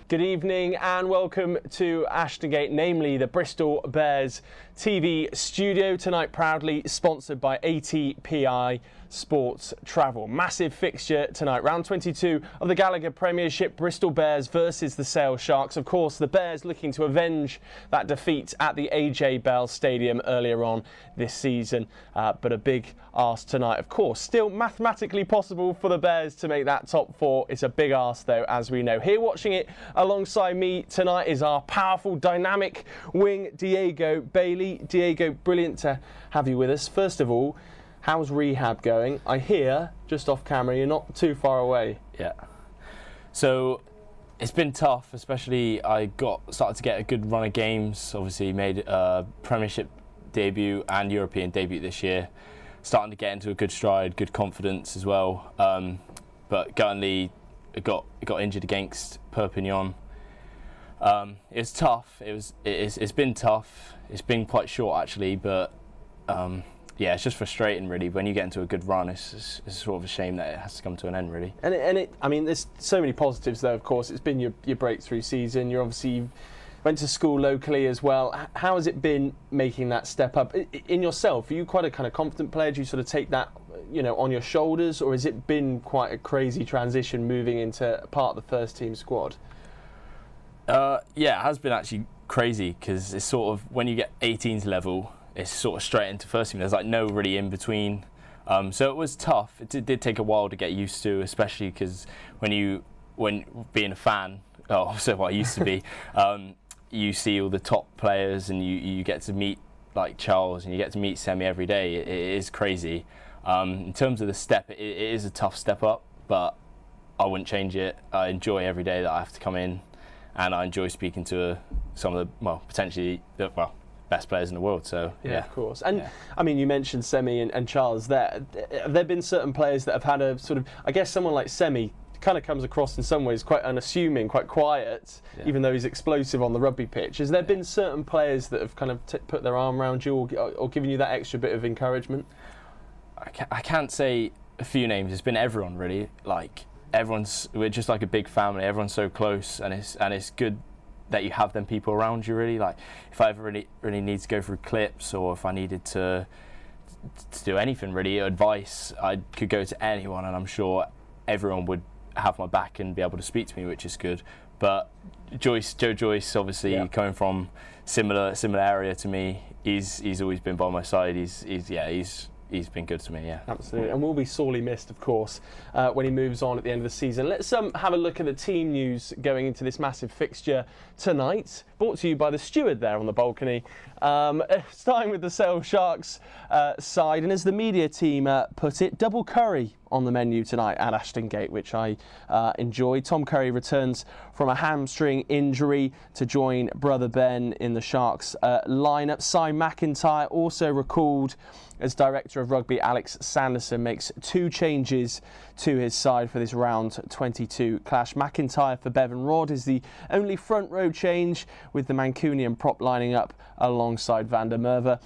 Good evening and welcome to Ashton Gate, namely the Bristol Bears TV studio. Tonight proudly sponsored by ATPI Sports Travel. Massive fixture tonight, round 22 of the Gallagher Premiership, Bristol Bears versus the Sale Sharks. Of course, the Bears looking to avenge that defeat at the AJ Bell Stadium earlier on this season. But a big ask tonight, of course. Still mathematically possible for the Bears to make that top four. It's a big ask though, as we know. Here watching it alongside me tonight is our powerful, dynamic wing, Diego Bailey. Diego, brilliant to have you with us. First of all, how's rehab going? I hear, just off camera, you're not too far away. Yeah. So it's been tough, especially I started to get a good run of games. Obviously made a Premiership debut and European debut this year. Starting to get into a good stride, good confidence as well. But Gurnley got injured against Perpignan. It's tough. It's been tough. It's been quite short actually, but yeah, it's just frustrating really. When you get into a good run, it's sort of a shame that it has to come to an end really. I mean, there's so many positives though. Of course, it's been your breakthrough season. You're obviously went to school locally as well. How has it been making that step up in yourself? Are you quite a kind of confident player? Do you sort of take that, on your shoulders, or has it been quite a crazy transition moving into part of the first team squad? Yeah, it has been actually crazy because it's sort of when you get 18s level, it's sort of straight into first team. There's like no really in between. So it was tough. It did take a while to get used to, especially because when being a fan, so what I used to be, you see all the top players and you get to meet like Charles and you get to meet Semi every day. It is crazy. In terms of the step, it is a tough step up, but I wouldn't change it. I enjoy every day that I have to come in, and I enjoy speaking to some of the, potentially the best players in the world. So yeah, of course. And I mean, you mentioned Semi and Charles there. Have there been certain players that have had a sort of, I guess someone like Semi kind of comes across in some ways quite unassuming, quite quiet, even though he's explosive on the rugby pitch. Has there been certain players that have kind of put their arm around you or given you that extra bit of encouragement? I can't say a few names. It's been everyone really. Like we're just like a big family. Everyone's so close, and it's good that you have them people around you really. Like if I ever really need to go through clips, or if I needed to do anything really, advice, I could go to anyone, and I'm sure everyone would have my back and be able to speak to me, which is good. But Joe Joyce, obviously coming from similar area to me, he's always been by my side. He's been good to me, yeah. Absolutely, and will be sorely missed, of course, when he moves on at the end of the season. Let's have a look at the team news going into this massive fixture tonight. Brought to you by the steward there on the balcony. Starting with the Sale Sharks side, and as the media team put it, double curry on the menu tonight at Ashton Gate, which I enjoy. Tom Curry returns from a hamstring injury to join brother Ben in the Sharks lineup. Cy McIntyre also recalled as Director of Rugby. Alex Sanderson makes 2 changes to his side for this round 22 clash. McIntyre for Bevan Rod is the only front row change, with the Mancunian prop lining up alongside Van der Merwe.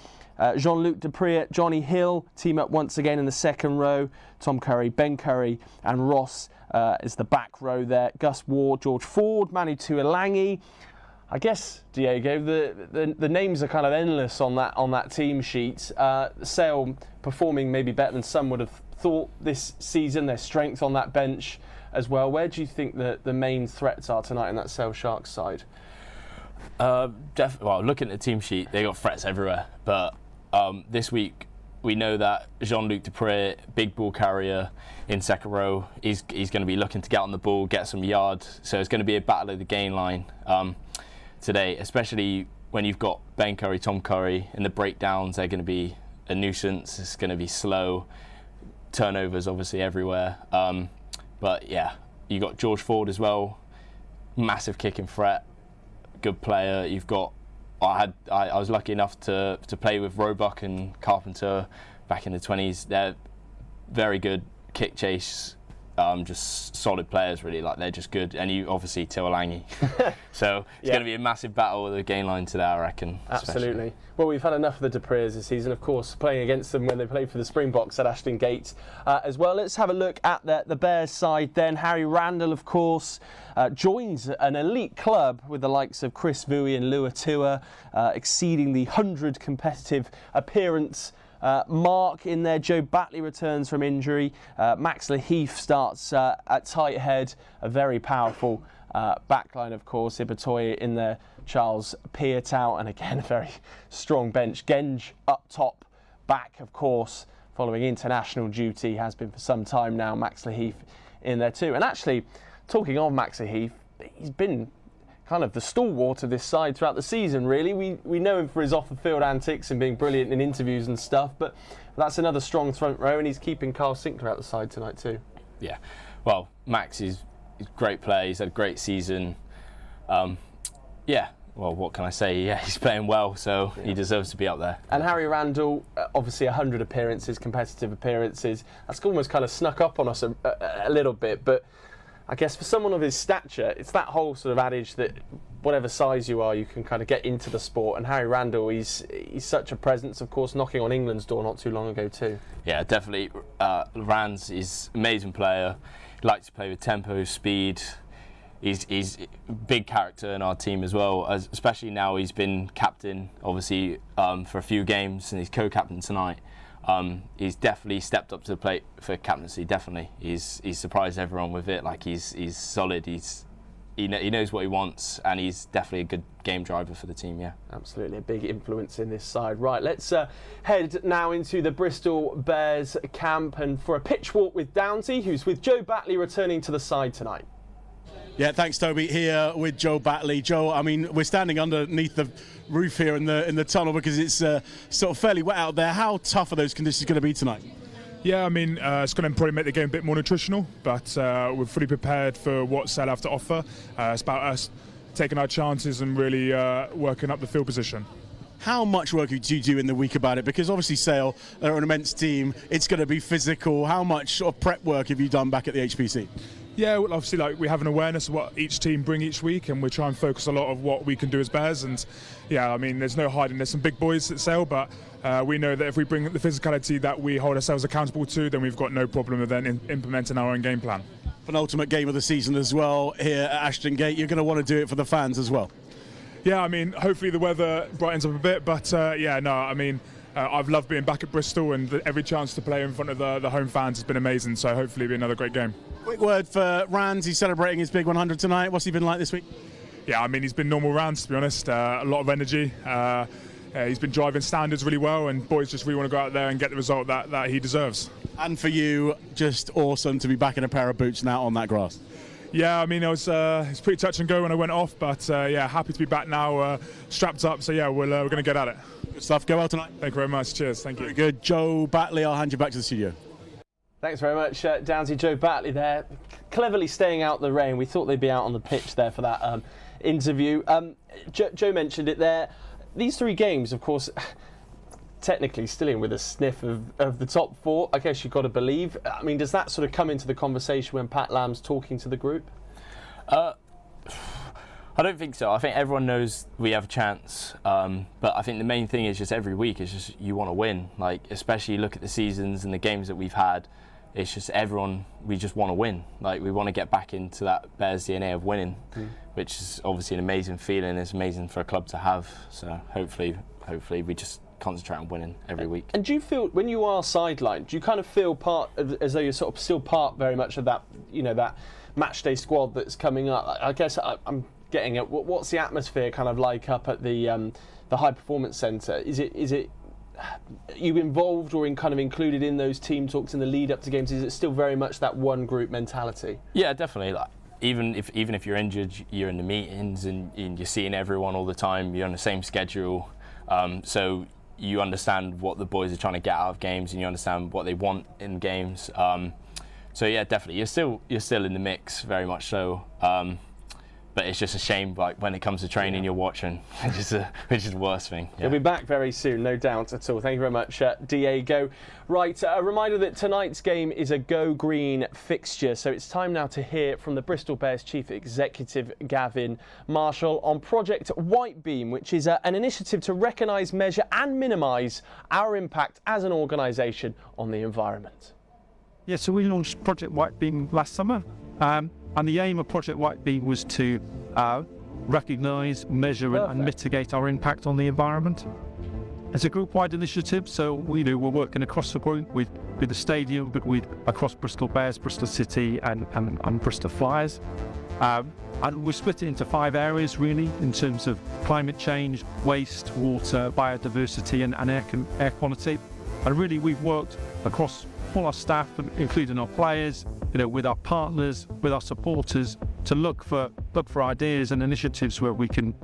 Jean-Luc Dupree, Johnny Hill team up once again in the second row. Tom Curry, Ben Curry and Ross is the back row there. Gus Ward, George Ford, Manu Tuolangi. I guess, Diego, the names are kind of endless on that team sheet. Sale performing maybe better than some would have thought this season. Their strength on that bench as well. Where do you think the main threats are tonight in that Sale Sharks side? Well, looking at the team sheet, they got threats everywhere. But this week, we know that Jean-Luc Dupree, big ball carrier in second row, he's going to be looking to get on the ball, get some yard. So it's going to be a battle of the gain line today, especially when you've got Ben Curry, Tom Curry, and the breakdowns, they're going to be a nuisance. It's going to be slow. Turnovers obviously everywhere. But yeah, you got George Ford as well, massive kicking threat, good player. You've got I was lucky enough to play with Roebuck and Carpenter back in the 20s. They're very good kick chase just solid players really. Like they're just good, and you obviously Tuolangi. So it's going to be a massive battle with the game line today, I reckon. Absolutely. Especially. Well, we've had enough of the Dupreers this season, of course, playing against them when they played for the Springboks at Ashton Gate as well. Let's have a look at the Bears side then. Harry Randall, of course, joins an elite club with the likes of Chris Vui and Lua Tua, exceeding the 100 competitive appearance mark in there. Joe Batley returns from injury. Max Laheath starts at tight head. A very powerful backline, of course. Ibatoye in there, Charles Peart out, and again a very strong bench. Genge up top, back, of course, following international duty, has been for some time now. Max Laheath in there too. And actually, talking of Max Laheath, he's been kind of the stalwart of this side throughout the season, really. We know him for his off-the-field antics and being brilliant in interviews and stuff, but that's another strong front row, and he's keeping Carl Sinclair out the side tonight too. Yeah, well, Max is a great player. He's had a great season. Well, what can I say? Yeah, he's playing well, so he deserves to be up there. And Harry Randall, obviously 100 appearances, competitive appearances. That's almost kind of snuck up on us a little bit, but I guess for someone of his stature, it's that whole sort of adage that whatever size you are, you can kind of get into the sport. And Harry Randall, he's such a presence, of course, knocking on England's door not too long ago too. Yeah, definitely. Rands is an amazing player. He likes to play with tempo, speed. He's a big character in our team as well, especially now he's been captain, obviously, for a few games, and he's co-captain tonight. He's definitely stepped up to the plate for captaincy. Definitely, he's surprised everyone with it. Like he's solid. He knows what he wants, and he's definitely a good game driver for the team. Yeah, absolutely a big influence in this side. Right, let's head now into the Bristol Bears camp and for a pitch walk with Downsy, who's with Joe Batley returning to the side tonight. Yeah, thanks, Toby. Here with Joe Batley. Joe, I mean, we're standing underneath the roof here in the tunnel because it's sort of fairly wet out there. How tough are those conditions going to be tonight? Yeah, I mean, it's going to probably make the game a bit more nutritional, but we're fully prepared for what Sale have to offer. It's about us taking our chances and really working up the field position. How much work do you do in the week about it? Because obviously Sale are an immense team. It's going to be physical. How much sort of prep work have you done back at the HPC? Yeah, well, obviously, like we have an awareness of what each team bring each week, and we try and focus a lot of what we can do as Bears. And yeah, I mean, there's no hiding. There's some big boys at Sale, but we know that if we bring the physicality that we hold ourselves accountable to, then we've got no problem with then implementing our own game plan. Penultimate game of the season as well here at Ashton Gate. You're going to want to do it for the fans as well. Yeah, I mean, hopefully the weather brightens up a bit, but I mean, I've loved being back at Bristol, and every chance to play in front of the home fans has been amazing, so hopefully it'll be another great game. Quick word for Rands. He's celebrating his big 100 tonight. What's he been like this week? Yeah, I mean, he's been normal Rands, to be honest. A lot of energy. He's been driving standards really well, and boys just really want to go out there and get the result that he deserves. And for you, just awesome to be back in a pair of boots now on that grass. Yeah, I mean, it's pretty touch and go when I went off, but yeah, happy to be back now, strapped up. So yeah, we're going to get at it. Good stuff. Go well tonight. Thank you very much. Cheers. Thank you. Very good. Joe Batley, I'll hand you back to the studio. Thanks very much, Downsy. Joe Batley there, cleverly staying out the rain. We thought they'd be out on the pitch there for that interview. Joe mentioned it there. These three games, of course, technically still in with a sniff of the top four, I guess you've got to believe. I mean, does that sort of come into the conversation when Pat Lamb's talking to the group? I don't think so. I think everyone knows we have a chance, but I think the main thing is just every week is just you want to win. Like, especially look at the seasons and the games that we've had. It's just everyone, we just want to win. Like, we want to get back into that Bears DNA of winning, which is obviously an amazing feeling. It's amazing for a club to have. So hopefully we just concentrate on winning every week. And do you feel, when you are sidelined, do you kind of feel as though you're sort of still part very much of that, you know, that match day squad that's coming up? I guess I'm getting at what's the atmosphere kind of like up at the high performance centre? Is it are you involved or kind of included in those team talks in the lead up to games? Is it still very much that one group mentality? Yeah, definitely. Like, even if you're injured, you're in the meetings and you're seeing everyone all the time. You're on the same schedule, so you understand what the boys are trying to get out of games, and you understand what they want in games. So yeah, definitely, you're still in the mix, very much so. But it's just a shame, like when it comes to training, you're watching, which is the worst thing. Yeah. He'll be back very soon, no doubt at all. Thank you very much, Diego. Right, a reminder that tonight's game is a Go Green fixture, so it's time now to hear from the Bristol Bears Chief Executive, Gavin Marshall, on Project White Beam, which is an initiative to recognise, measure and minimise our impact as an organisation on the environment. Yeah, so we launched Project White Beam last summer. And the aim of Project White Beam was to recognise, measure and mitigate our impact on the environment. It's a group-wide initiative, so we're working across the group with the stadium, but across Bristol Bears, Bristol City and Bristol Flyers. And we're split it into 5 areas really, in terms of climate change, waste, water, biodiversity and air quality. And really we've worked across all our staff, including our players, with our partners, with our supporters, to look for ideas and initiatives where we can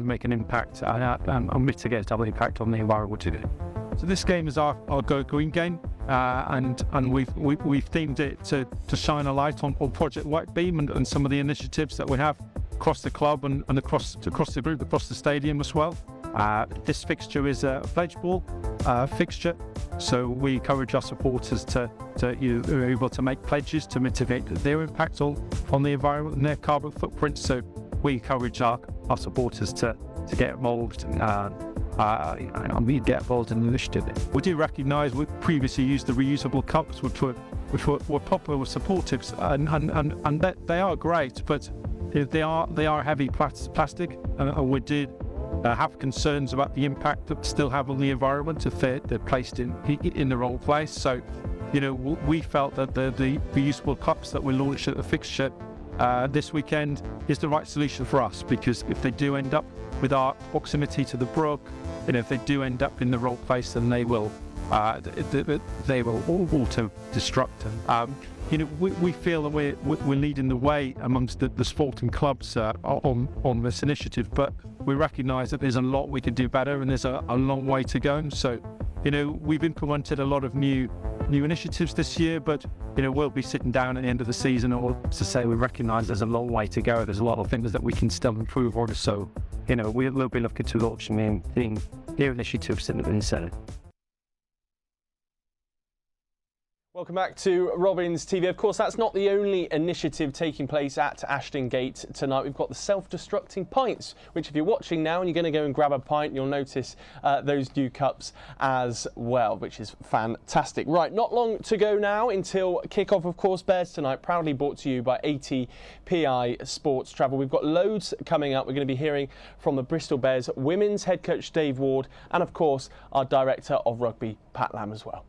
make an impact and mitigate our impact on the environment today. So this game is our Go Green game, and we've themed it to shine a light on Project White Beam and some of the initiatives that we have across the club and across the group, across the stadium as well. This fixture is a pledge ball fixture, so we encourage our supporters to are able to make pledges to mitigate their impact on the environment and their carbon footprint. So we encourage our supporters to get involved and we get involved in the initiative. We do recognise we previously used the reusable cups, which were popular with supporters, and they are great, but they are heavy plastic, and we did have concerns about the impact that still have on the environment if they're placed in the wrong place. So, we felt that the reusable cups that we launched at the fixture this weekend is the right solution for us, because if they do end up with our proximity to the brook, if they do end up in the wrong place, then they will auto destruct. We feel that we're leading the way amongst the sporting clubs on this initiative, but we recognise that there's a lot we could do better and there's a long way to go. So, we've implemented a lot of new initiatives this year, but we'll be sitting down at the end of the season to say we recognise there's a long way to go. There's a lot of things that we can still improve on. So, we'll be looking to launch new initiatives in the Senate. Welcome back to Robins TV. Of course, that's not the only initiative taking place at Ashton Gate tonight. We've got the self-destructing pints, which if you're watching now and you're going to go and grab a pint, you'll notice those new cups as well, which is fantastic. Right, not long to go now until kick-off, of course. Bears Tonight, proudly brought to you by ATPI Sports Travel. We've got loads coming up. We're going to be hearing from the Bristol Bears women's head coach Dave Ward and, of course, our director of rugby, Pat Lamb, as well.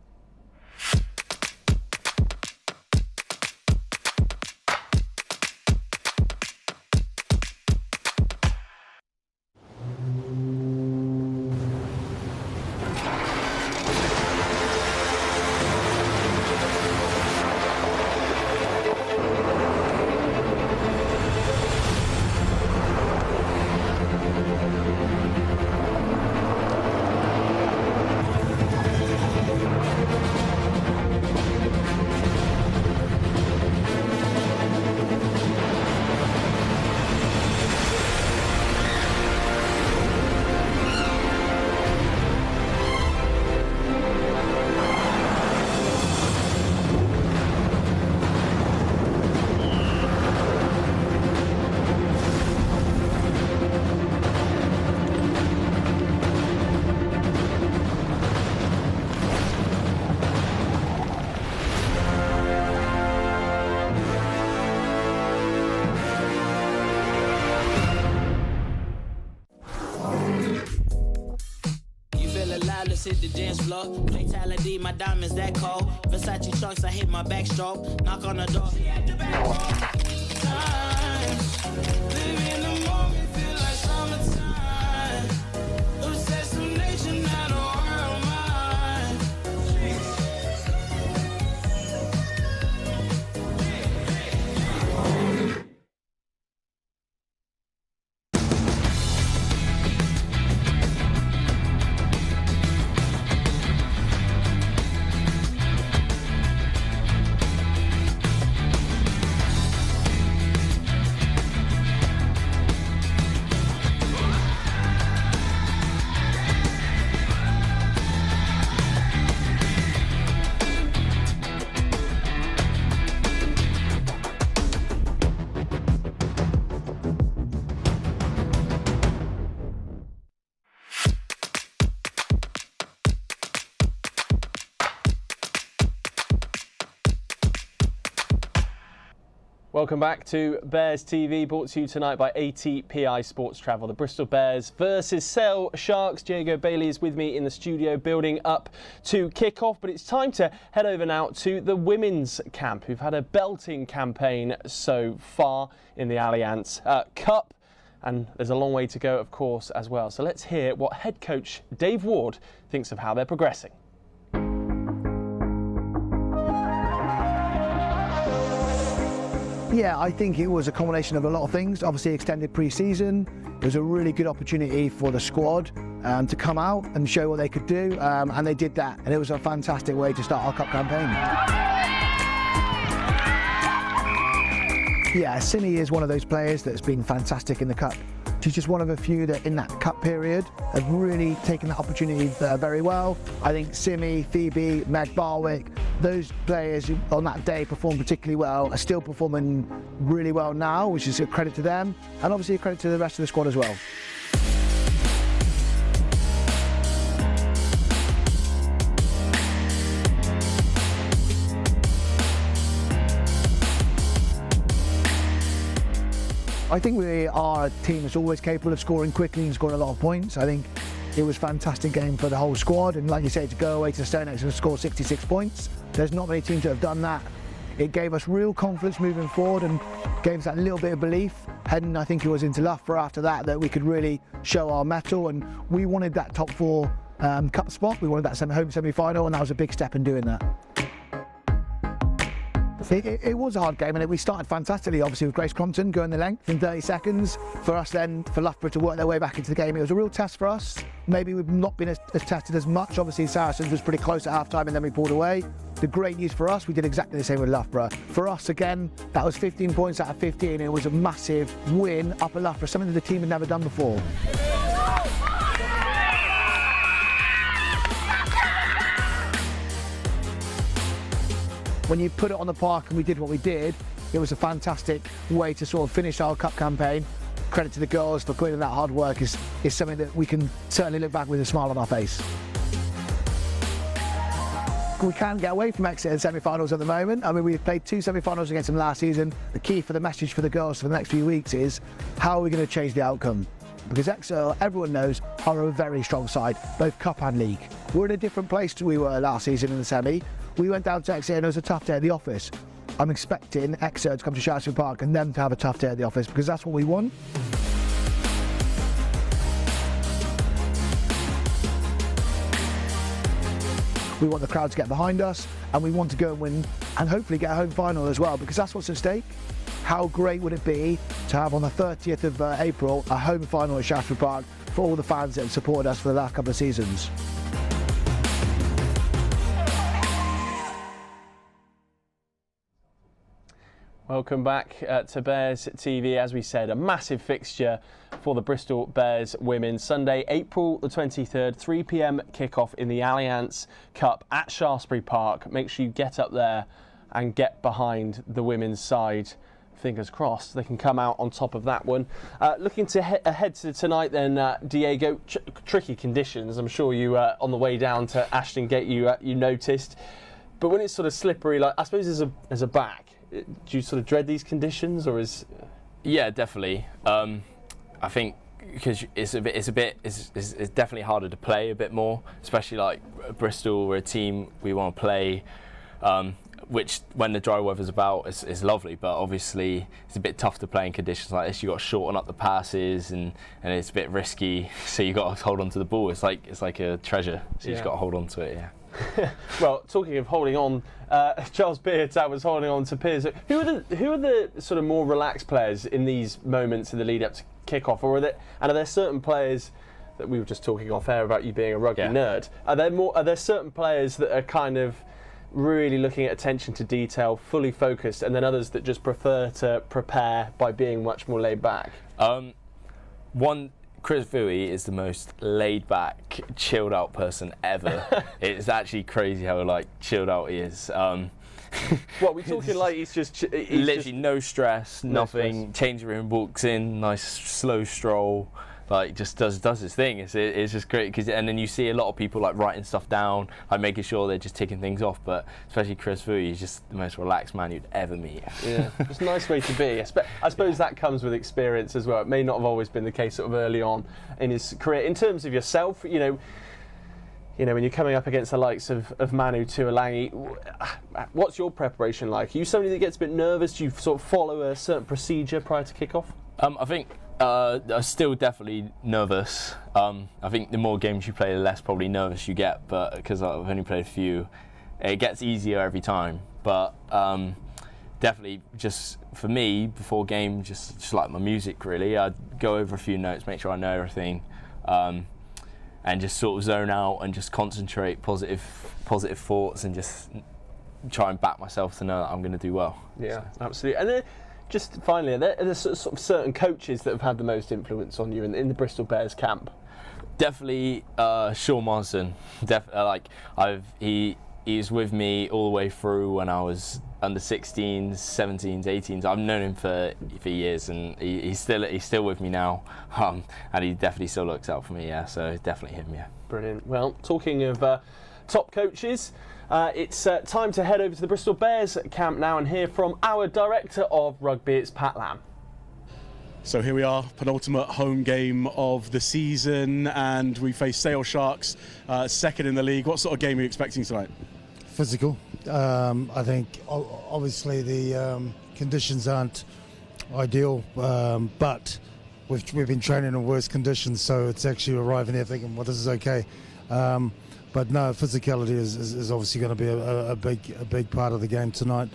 Hit the dance floor, fatality, my diamonds that cold. Versace trunks, I hit my backstroke. Knock on the door. She at the back live in the moment, feel like summertime. Obsessive nation, not a world mine. Welcome back to Bears TV, brought to you tonight by ATPI Sports Travel. The Bristol Bears versus Sale Sharks. Diego Bailey is with me in the studio, building up to kick-off. But it's time to head over now to the women's camp, who've had a belting campaign so far in the Allianz Cup. And there's a long way to go, of course, as well. So let's hear what head coach Dave Ward thinks of how they're progressing. Yeah, I think it was a combination of a lot of things. Obviously, extended pre-season. It was a really good opportunity for the squad to come out and show what they could do, and they did that. And it was a fantastic way to start our cup campaign. Yeah, Simi is one of those players that's been fantastic in the cup. She's just one of a few that in that cup period have really taken that opportunity very well. I think Simi, Phoebe, Meg Barwick, those players who on that day performed particularly well are still performing really well now, which is a credit to them, and obviously a credit to the rest of the squad as well. I think we are a team that's always capable of scoring quickly and scoring a lot of points. I think it was a fantastic game for the whole squad, and like you say, to go away to Stonex and score 66 points, there's not many teams that have done that. It gave us real confidence moving forward and gave us that little bit of belief. Heading, I think it was into Loughborough after that we could really show our mettle, and we wanted that top 4 cup spot. We wanted that home semi-final, and that was a big step in doing that. It was a hard game, and we started fantastically, obviously, with Grace Crompton going the length in 30 seconds. For us then, for Loughborough to work their way back into the game, it was a real test for us. Maybe we've not been as tested as much. Obviously, Saracens was pretty close at half-time, and then we pulled away. The great news for us, we did exactly the same with Loughborough. For us, again, that was 15 points out of 15. It was a massive win up at Loughborough, something that the team had never done before. When you put it on the park and we did what we did, it was a fantastic way to sort of finish our cup campaign. Credit to the girls for putting in that hard work is something that we can certainly look back with a smile on our face. We can't get away from Exeter in semi-finals at the moment. I mean, we've played 2 semi-finals against them last season. The key for the message for the girls for the next few weeks is how are we going to change the outcome? Because Exeter, everyone knows, are a very strong side, both cup and league. We're in a different place to we were last season in the semi. We went down to Exeter and it was a tough day at the office. I'm expecting Exeter to come to Shaftesbury Park and them to have a tough day at the office, because that's what we want. We want the crowd to get behind us, and we want to go and win and hopefully get a home final as well, because that's what's at stake. How great would it be to have on the 30th of April a home final at Shaftesbury Park for all the fans that have supported us for the last couple of seasons. Welcome back to Bears TV. As we said, a massive fixture for the Bristol Bears women. Sunday, April the 23rd, 3 p.m. kickoff in the Allianz Cup at Shaftesbury Park. Make sure you get up there and get behind the women's side. Fingers crossed they can come out on top of that one. Looking to ahead to tonight then, Diego, tricky conditions. I'm sure you on the way down to Ashton Gate you noticed. But when it's sort of slippery, like I suppose as a back, do you sort of dread these conditions, or is? Yeah, definitely. I think because it's definitely harder to play a bit more, especially like Bristol. We're a team we want to play, which when the dry weather's about is lovely, but obviously it's a bit tough to play in conditions like this. You got to shorten up the passes, and it's a bit risky. So you got to hold on to the ball. It's like a treasure. So you just got to hold on to it. Yeah. Well, talking of holding on, Charles Beard was holding on to Piers. Who are the sort of more relaxed players in these moments in the lead up to kick-off, or are there certain players that we were just talking off air about you being a rugby nerd? Are there certain players that are kind of really looking at attention to detail, fully focused, and then others that just prefer to prepare by being much more laid back? Chris Vui is the most laid-back, chilled-out person ever. It's actually crazy how chilled out he is. What we talking like he's literally no stress, nothing. Changing room, walks in, nice slow stroll, like just does his thing. It's just great, and then you see a lot of people like writing stuff down, like making sure they're just ticking things off. But especially Chris Fu, he's just the most relaxed man you'd ever meet. Yeah, it's a nice way to be. I suppose that comes with experience as well. It may not have always been the case sort of early on in his career. In terms of yourself, you know, when you're coming up against the likes of Manu Tuolangi, what's your preparation like? Are you somebody that gets a bit nervous? Do you sort of follow a certain procedure prior to kick-off? I think I'm still definitely nervous. I think the more games you play, the less probably nervous you get, but because I've only played a few, it gets easier every time. But definitely, just for me, before game, just like my music really, I'd go over a few notes, make sure I know everything, and just sort of zone out and just concentrate positive thoughts and just try and back myself to know that I'm going to do well. Yeah, so. Absolutely. And then, just finally, are there sort of certain coaches that have had the most influence on you in the Bristol Bears camp? Definitely Sean Marsden. He's with me all the way through when I was under 16s, 17s, 18s. I've known him for years, and he's still with me now, and he definitely still looks out for me. Yeah, so definitely him. Yeah. Brilliant. Well, talking of top coaches, it's time to head over to the Bristol Bears camp now and hear from our director of rugby. It's Pat Lamb. So here we are, penultimate home game of the season, and we face Sale Sharks, second in the league. What sort of game are you expecting tonight? Physical. I think obviously the conditions aren't ideal, but we've been training in worse conditions, so it's actually arriving there thinking, well, this is okay. But no, physicality is obviously going to be a big part of the game tonight.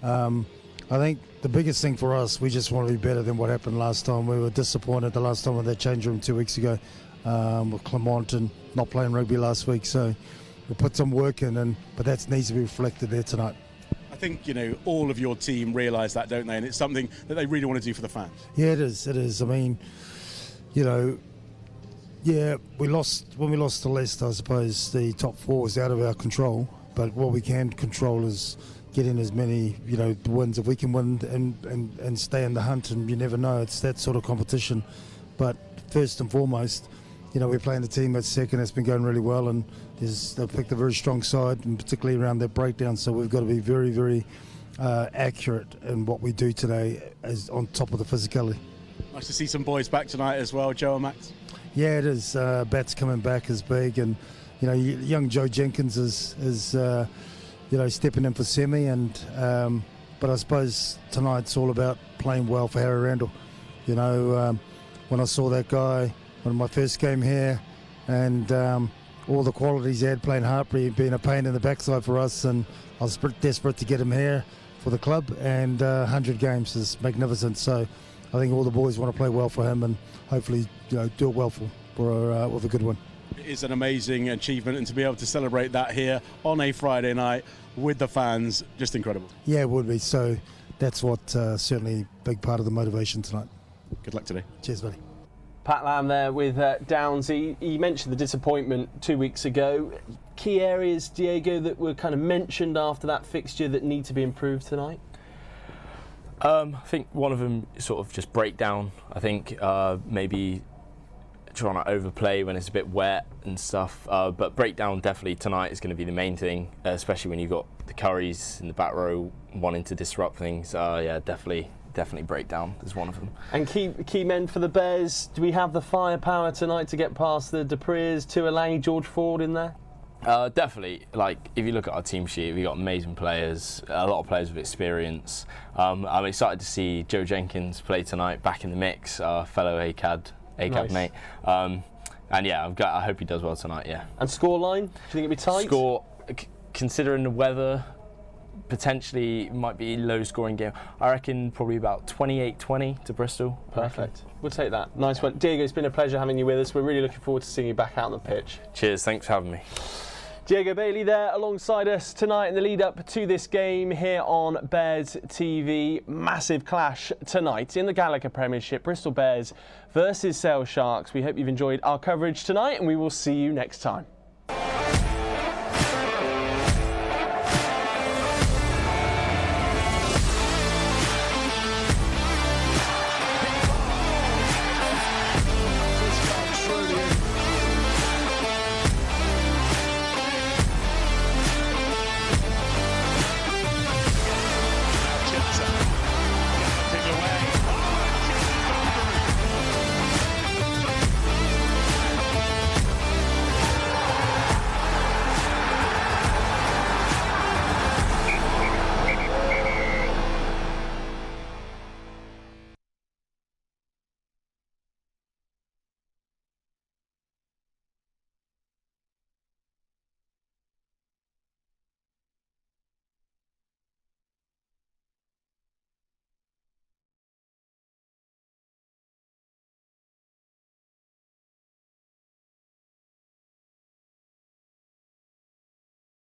I think the biggest thing for us, we just want to be better than what happened last time. We were disappointed the last time in that change room 2 weeks ago with Clermont and not playing rugby last week. So we put some work in, but that needs to be reflected there tonight. I think, all of your team realise that, don't they? And it's something that they really want to do for the fans. Yeah, it is. I mean, we lost when we lost to Leicester. I suppose the top four was out of our control, but what we can control is getting as many, wins. If we can win and stay in the hunt, and you never know, it's that sort of competition. But first and foremost, we're playing the team that's second. It's been going really well, and they've picked a very strong side, and particularly around their breakdown. So we've got to be very, very accurate in what we do today, as on top of the physicality. Nice to see some boys back tonight as well, Joe and Max. Yeah, it is. Bats coming back is big, and young Joe Jenkins is stepping in for semi, and but I suppose tonight's all about playing well for Harry Randall. When I saw that guy on my first game here, and all the qualities he had playing Hartbury, being a pain in the backside for us, and I was desperate to get him here for the club, and 100 games is magnificent. So I think all the boys want to play well for him, and hopefully do it well with a good one. It is an amazing achievement, and to be able to celebrate that here on a Friday night with the fans, just incredible. Yeah, it would be. So that's what certainly a big part of the motivation tonight. Good luck today. Cheers, buddy. Pat Lamb there with Downsy. He mentioned the disappointment 2 weeks ago. Key areas, Diego, that were kind of mentioned after that fixture that need to be improved tonight? I think one of them is sort of just breakdown. I think maybe trying to overplay when it's a bit wet and stuff. But breakdown definitely tonight is going to be the main thing, especially when you've got the Currys in the back row wanting to disrupt things. Yeah, definitely breakdown is one of them. And key men for the Bears, do we have the firepower tonight to get past the Duprees, Tuolangi, George Ford in there? Definitely. Like, if you look at our team sheet, we've got amazing players, a lot of players with experience. I'm excited to see Joe Jenkins play tonight, back in the mix, fellow ACAD nice. Mate. And yeah, I hope he does well tonight, yeah. And scoreline? Do you think it'll be tight? Score, considering the weather, potentially might be a low scoring game. I reckon probably about 28-20 to Bristol. Perfect. We'll take that. Nice one. Diego, it's been a pleasure having you with us. We're really looking forward to seeing you back out on the pitch. Cheers, thanks for having me. Diego Bailey there alongside us tonight in the lead up to this game here on Bears TV. Massive clash tonight in the Gallagher Premiership. Bristol Bears versus Sale Sharks. We hope you've enjoyed our coverage tonight, and we will see you next time.